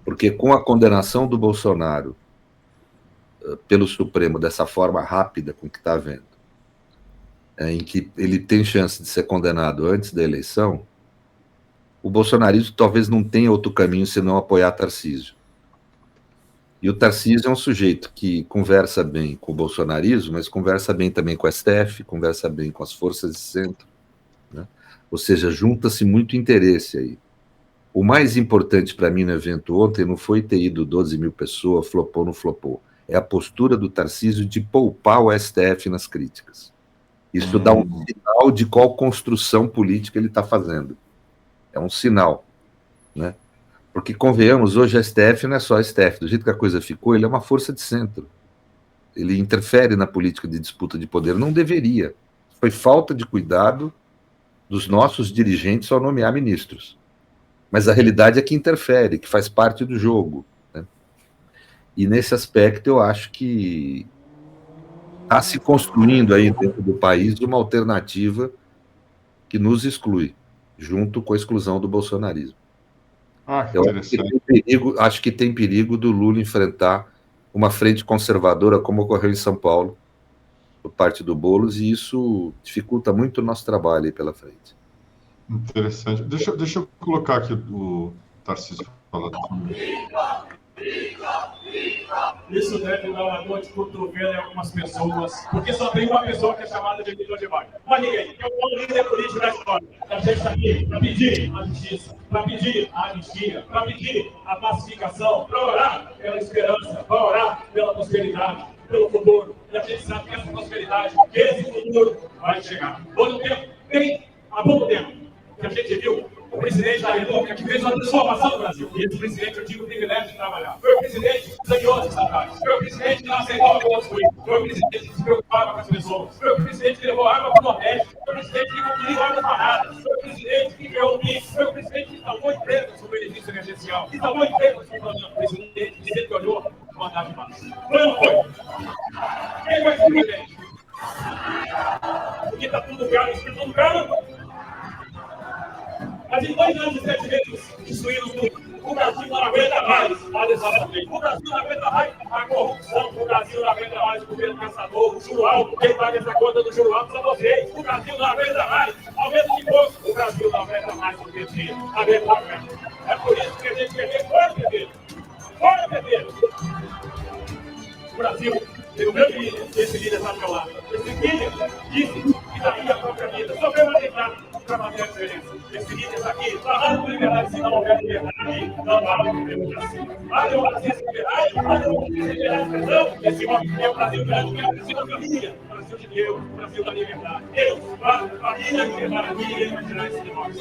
Porque com a condenação do Bolsonaro pelo Supremo dessa forma rápida com que está vendo, em que ele tem chance de ser condenado antes da eleição, o bolsonarismo talvez não tenha outro caminho senão apoiar Tarcísio. E o Tarcísio é um sujeito que conversa bem com o bolsonarismo, mas conversa bem também com o STF, conversa bem com as forças de centro, né? Ou seja, junta-se muito interesse aí. O mais importante para mim no evento ontem não foi ter ido 12 mil pessoas, flopou ou não flopou. É a postura do Tarcísio de poupar o STF nas críticas. Isso dá um sinal de qual construção política ele está fazendo. É um sinal, né? Porque, convenhamos, hoje a STF não é só a STF. Do jeito que a coisa ficou, ele é uma força de centro. Ele interfere na política de disputa de poder. Não deveria. Foi falta de cuidado dos nossos dirigentes ao nomear ministros. Mas a realidade é que interfere, que faz parte do jogo, né? E nesse aspecto eu acho que está se construindo aí dentro do país uma alternativa que nos exclui, junto com a exclusão do bolsonarismo. Que Eu interessante. acho que tem perigo do Lula enfrentar uma frente conservadora, como ocorreu em São Paulo, por parte do Boulos, e isso dificulta muito o nosso trabalho aí pela frente. Interessante. Deixa eu colocar aqui o Tarcísio falando. Isso deve dar uma dor de cotovelo em algumas pessoas, porque só tem uma pessoa que é chamada de líder de bairro. Mas ninguém. Eu sou o líder político da história. A gente está aqui para pedir a justiça, para pedir a anistia, para pedir a pacificação, para orar pela esperança, para orar pela prosperidade, pelo futuro. E a gente sabe que essa prosperidade, que esse futuro vai chegar. Todo tempo, bem há pouco tempo, que a gente viu o presidente da República que fez uma transformação no Brasil. E esse presidente, eu digo, o privilégio de trabalhar. Foi o presidente que saneou as estatais. Foi o presidente que não aceitou o construir. Foi o presidente que se preocupava com as pessoas. Foi o presidente que levou água para o Nordeste. Foi o presidente que concluiu águas paradas. Foi o presidente que criou o PIX. Foi o presidente que salvou empresas com benefício emergencial. Que salvou empresas com plano. O presidente que sempre olhou para o andar de baixo. Foi ou não foi? Quem vai ser o presidente? Porque está tudo caro, está tudo caro. Mas em 2 anos e 7 meses destruíram tudo. O Brasil não aguenta mais a desastre. O Brasil não aguenta mais a corrupção. O Brasil não aguenta mais o governo caçador, o juro alto. Quem paga essa conta do juro alto são vocês. O Brasil não aguenta mais aumento de imposto. O Brasil não aguenta mais o PT. É por isso que a gente quer ver fora, PT. Fora, PT. O Brasil tem o meu líder, esse líder está ao meu lado. Esse líder disse que daria a própria vida. Só veio matar para fazer a diferença. Esse líder está aqui, falando por liberdade, se não houver liberdade, não há democracia. A democracia sem liberdade, a democracia sem liberdade, esse homem é o Brasil grande, que é o Brasil da família, o Brasil de Deus, o Brasil da liberdade. Deus, família, liberdade, ninguém vai tirar esse de nós.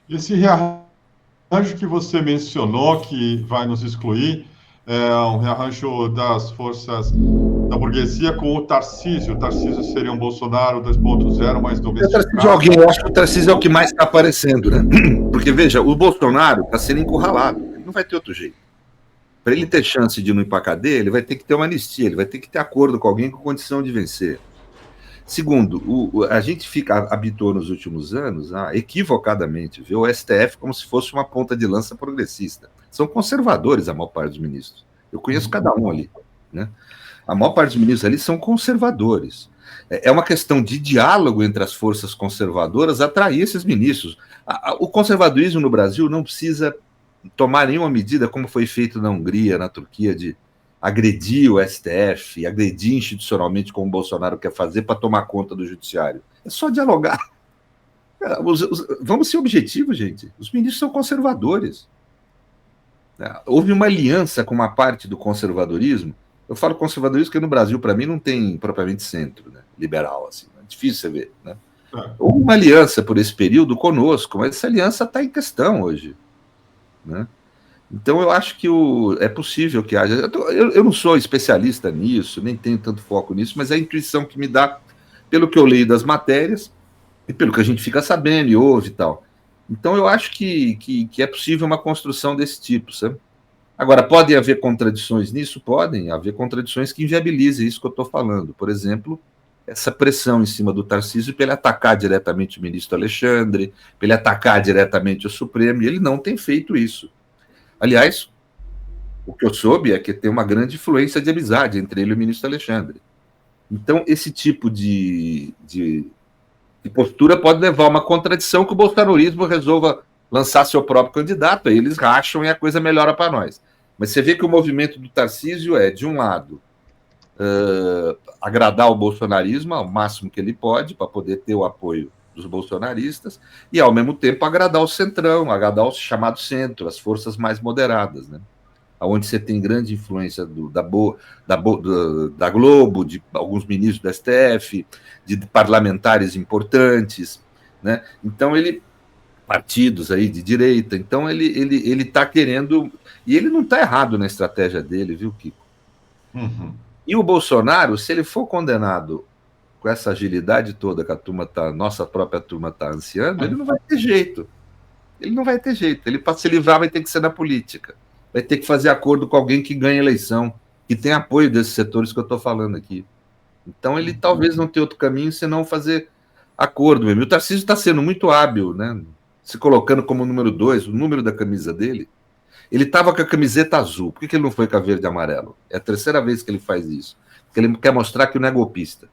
Esse rearranjo que você mencionou, que vai nos excluir, é um rearranjo das forças da burguesia com o Tarcísio. O Tarcísio seria um Bolsonaro 2.0 mais domesticado. Eu acho que o Tarcísio é o que mais está aparecendo, né? Porque, veja, o Bolsonaro está sendo encurralado. Ele não vai ter outro jeito. Para ele ter chance de não ir para a cadeia, ele vai ter que ter uma anistia, ele vai ter que ter acordo com alguém com condição de vencer. Segundo, a gente habituou nos últimos anos a, equivocadamente, ver o STF como se fosse uma ponta de lança progressista. São conservadores a maior parte dos ministros. Eu conheço cada um ali, né? A maior parte dos ministros ali são conservadores. É uma questão de diálogo entre as forças conservadoras atrair esses ministros. O conservadorismo no Brasil não precisa tomar nenhuma medida, como foi feito na Hungria, na Turquia, de agredir o STF, agredir institucionalmente como o Bolsonaro quer fazer para tomar conta do judiciário. É só dialogar. Vamos ser objetivos, gente. Os ministros são conservadores. Houve uma aliança com uma parte do conservadorismo. Eu falo conservadorismo porque no Brasil, para mim, não tem propriamente centro, né? Liberal, assim. É difícil você ver, né? Houve uma aliança por esse período conosco, mas essa aliança está em questão hoje, né? Então, eu acho que é possível que haja. Eu não sou especialista nisso, nem tenho tanto foco nisso, mas é a intuição que me dá, pelo que eu leio das matérias e pelo que a gente fica sabendo e ouve e tal. Então, eu acho que é possível uma construção desse tipo, sabe? Agora, podem haver contradições nisso? Podem haver contradições que inviabilizem isso que eu estou falando. Por exemplo, essa pressão em cima do Tarcísio para ele atacar diretamente o ministro Alexandre, para ele atacar diretamente o Supremo, e ele não tem feito isso. Aliás, o que eu soube é que tem uma grande influência de amizade entre ele e o ministro Alexandre. Então, esse tipo de postura pode levar a uma contradição que o bolsonarismo resolva lançar seu próprio candidato, aí eles racham e a coisa melhora para nós. Mas você vê que o movimento do Tarcísio é, de um lado, agradar o bolsonarismo ao máximo que ele pode, para poder ter o apoio dos bolsonaristas, e, ao mesmo tempo, agradar o centrão, agradar o chamado centro, as forças mais moderadas, né? Onde você tem grande influência da Globo, de alguns ministros do STF, de parlamentares importantes, né? Então, partidos aí de direita, então ele está querendo, e ele não está errado na estratégia dele, viu, Kiko? Uhum. E o Bolsonaro, se ele for condenado com essa agilidade toda que nossa própria turma está ansiando, ele não vai ter jeito. Ele não vai ter jeito. Ele, para se livrar, vai ter que ser na política. Vai ter que fazer acordo com alguém que ganha eleição, que tem apoio desses setores que eu estou falando aqui. Então ele talvez não tenha outro caminho senão fazer acordo mesmo. E o Tarcísio está sendo muito hábil, né? Se colocando como número 2, o número da camisa dele. Ele estava com a camiseta azul. Por que ele não foi com a verde e amarelo? É a terceira vez que ele faz isso. Porque ele quer mostrar que não é golpista.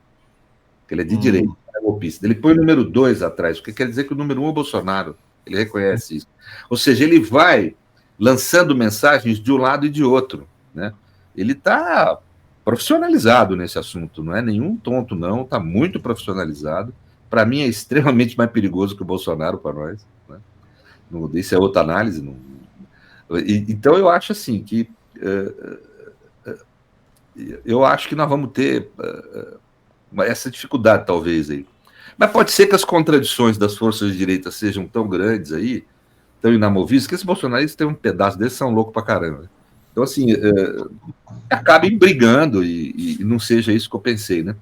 Que ele é de direita, não é golpista. Ele põe o número 2 atrás, porque quer dizer que o número 1 é o Bolsonaro. Ele reconhece isso. Ou seja, ele vai lançando mensagens de um lado e de outro, né? Ele está profissionalizado nesse assunto, não é nenhum tonto, não. Está muito profissionalizado. Para mim, é extremamente mais perigoso que o Bolsonaro para nós, né? Isso é outra análise. Então, eu acho assim que eu acho que nós vamos ter essa dificuldade, talvez, aí. Mas pode ser que as contradições das forças de direita sejam tão grandes aí, tão inamovíveis, que esses bolsonaristas têm um pedaço desses, são loucos pra caramba. Então, assim, acabem brigando e não seja isso que eu pensei, né?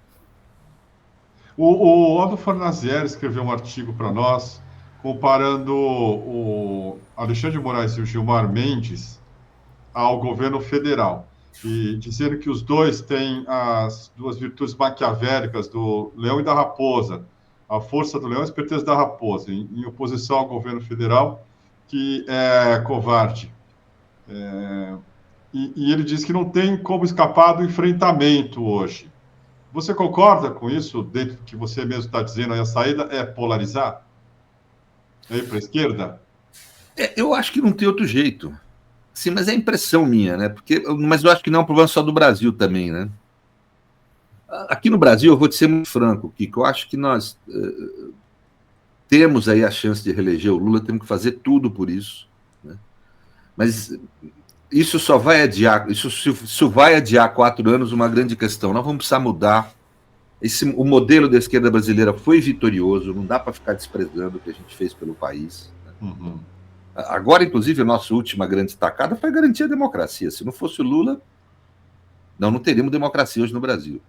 O Aldo Fornazieri escreveu um artigo para nós comparando o Alexandre de Moraes e o Gilmar Mendes ao governo federal, e dizendo que os dois têm as duas virtudes maquiavélicas do leão e da raposa, a força do leão e a esperteza da raposa, em oposição ao governo federal, que é covarde. E ele diz que não tem como escapar do enfrentamento hoje. Você concorda com isso, dentro do que você mesmo está dizendo, a saída é polarizar? É ir para a esquerda? Eu acho que não tem outro jeito. Sim, mas é impressão minha, né? Mas eu acho que não é um problema só do Brasil também, né? Aqui no Brasil, eu vou te ser muito franco, Kiko, eu acho que nós temos aí a chance de reeleger o Lula, temos que fazer tudo por isso, né? Mas isso só vai adiar, isso vai adiar 4 anos, uma grande questão. Nós vamos precisar mudar. O modelo da esquerda brasileira foi vitorioso, não dá para ficar desprezando o que a gente fez pelo país, né? Uhum. Agora, inclusive, a nossa última grande estacada foi garantir a democracia. Se não fosse o Lula, não teríamos democracia hoje no Brasil.